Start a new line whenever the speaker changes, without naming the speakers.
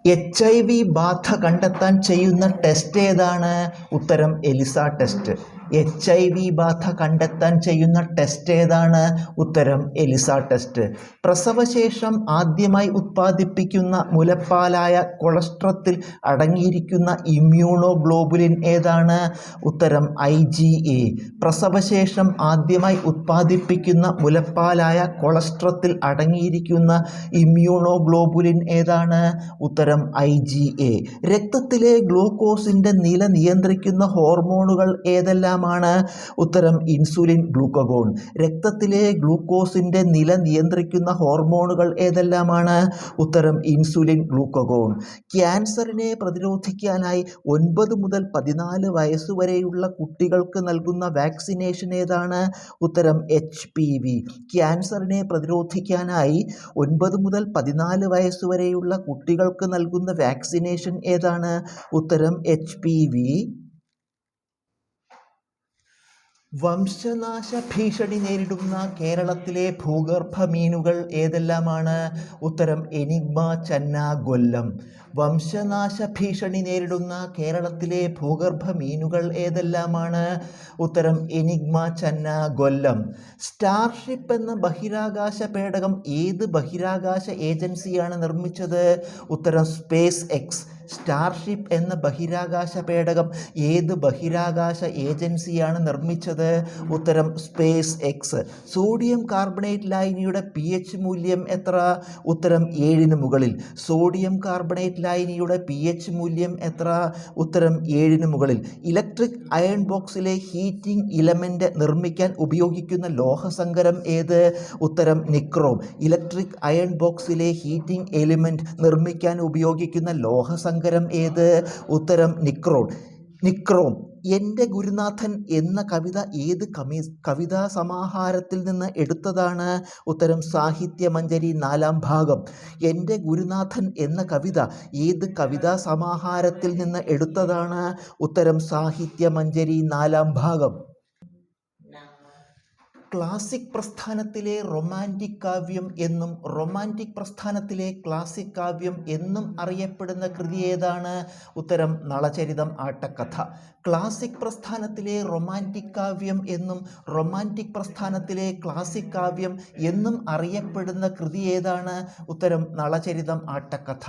HIV ബാധ കണ്ടെത്താൻ ചെയ്യുന്ന ടെസ്റ്റ് ഏതാണ്? ഉത്തരം എലിസ ടെസ്റ്റ്. HIV ബാധ കണ്ടെത്താൻ ചെയ്യുന്ന ടെസ്റ്റ് ഏതാണ്? ഉത്തരം എലിസ ടെസ്റ്റ്. പ്രസവശേഷം ആദ്യമായി ഉത്പാദിപ്പിക്കുന്ന മുലപ്പാലായ കൊളസ്ട്രത്തിൽ അടങ്ങിയിരിക്കുന്ന ഇമ്മ്യൂണോഗ്ലോബുലിൻ ഏതാണ്? ഉത്തരം IgA. പ്രസവശേഷം ആദ്യമായി ഉത്പാദിപ്പിക്കുന്ന മുലപ്പാലായ കൊളസ്ട്രത്തിൽ അടങ്ങിയിരിക്കുന്ന ഇമ്മ്യൂണോഗ്ലോബുലിൻ ഏതാണ്? ഉത്തരം IgA. രക്തത്തിലെ ഗ്ലൂക്കോസിന്റെ നില നിയന്ത്രിക്കുന്ന ഹോർമോണുകൾ ഏതെല്ലാമാണ്? ഉത്തരം ഇൻസുലിൻ ഗ്ലൂക്കഗോൺ. രക്തത്തിലെ ഗ്ലൂക്കോസിന്റെ നില നിയന്ത്രിക്കുന്ന ഹോർമോണുകൾ ഏതെല്ലാമാണ്? ഉത്തരം ഇൻസുലിൻ ഗ്ലൂക്കഗോൺ. ക്യാൻസറിനെ പ്രതിരോധിക്കാനായി 9 മുതൽ 14 വയസ്സുവരെയുള്ള കുട്ടികൾക്ക് നൽകുന്ന വാക്സിനേഷൻ ഏതാണ്? ഉത്തരം HPV. ക്യാൻസറിനെ പ്രതിരോധിക്കാനായി 9 മുതൽ 14 വയസ്സുവരെയുള്ള കുട്ടികൾക്ക് നൽകുന്ന വാക്സിനേഷൻ ഏതാണ്? ഉത്തരം HPV. വംശനാശ ഭീഷണി നേരിടുന്ന കേരളത്തിലെ ഭൂഗർഭ മീനുകൾ ഏതെല്ലാമാണ്? ഉത്തരം എനിഗ്മ, ചന്ന, ഗൊല്ലം. വംശനാശ ഭീഷണി നേരിടുന്ന കേരളത്തിലെ ഭൂഗർഭ മീനുകൾ ഏതെല്ലാമാണ്? ഉത്തരം എനിഗ്മ, ചന്ന, ഗൊല്ലം. സ്റ്റാർഷിപ്പ് എന്ന ബഹിരാകാശ പേടകം ഏത് ബഹിരാകാശ ഏജൻസിയാണ് നിർമ്മിച്ചത്? ഉത്തരം സ്പേസ് എക്സ്. സ്റ്റാർഷിപ്പ് എന്ന ബഹിരാകാശ പേടകം ഏത് ബഹിരാകാശ ഏജൻസിയാണ് നിർമ്മിച്ചത്? ഉത്തരം സ്പേസ് എക്സ്. സോഡിയം കാർബണേറ്റ് ലായനിയുടെ pH മൂല്യം എത്ര? ഉത്തരം 7ന് മുകളിൽ. സോഡിയം കാർബണേറ്റ് ലായനിയുടെ pH മൂല്യം എത്ര? ഉത്തരം 7ന് മുകളിൽ. ഇലക്ട്രിക് അയൺ ബോക്സിലെ ഹീറ്റിംഗ് ഇലമെന്റ് നിർമ്മിക്കാൻ ഉപയോഗിക്കുന്ന ലോഹസങ്കരം ഏത്? ഉത്തരം നിക്രോം. ഇലക്ട്രിക് അയൺ ബോക്സിലെ ഹീറ്റിംഗ് എലിമെന്റ് നിർമ്മിക്കാൻ ഉപയോഗിക്കുന്ന ലോഹസങ്കരം ഏത്? ഉത്തരം നിക്രോം. എൻ്റെ ഗുരുനാഥൻ എന്ന കവിത ഏത് കവിതാ സമാഹാരത്തിൽ നിന്ന് എടുത്തതാണ്? ഉത്തരം സാഹിത്യമഞ്ജരി 4ാം ഭാഗം. എൻ്റെ ഗുരുനാഥൻ എന്ന കവിത ഏത് കവിതാ സമാഹാരത്തിൽ നിന്ന് എടുത്തതാണ്? ഉത്തരം സാഹിത്യമഞ്ജരി 4ാം ഭാഗം. ക്ലാസിക് പ്രസ്ഥാനത്തിലെ റൊമാൻറ്റിക് കാവ്യം എന്നും റൊമാൻറ്റിക് പ്രസ്ഥാനത്തിലെ ക്ലാസിക് കാവ്യം എന്നും അറിയപ്പെടുന്ന കൃതി ഏതാണ്? ഉത്തരം നളചരിതം ആട്ടക്കഥ. ക്ലാസിക് പ്രസ്ഥാനത്തിലെ റൊമാൻറ്റിക് കാവ്യം എന്നും റൊമാൻറ്റിക് പ്രസ്ഥാനത്തിലെ ക്ലാസിക് കാവ്യം എന്നും അറിയപ്പെടുന്ന കൃതി ഏതാണ്? ഉത്തരം നളചരിതം ആട്ടക്കഥ.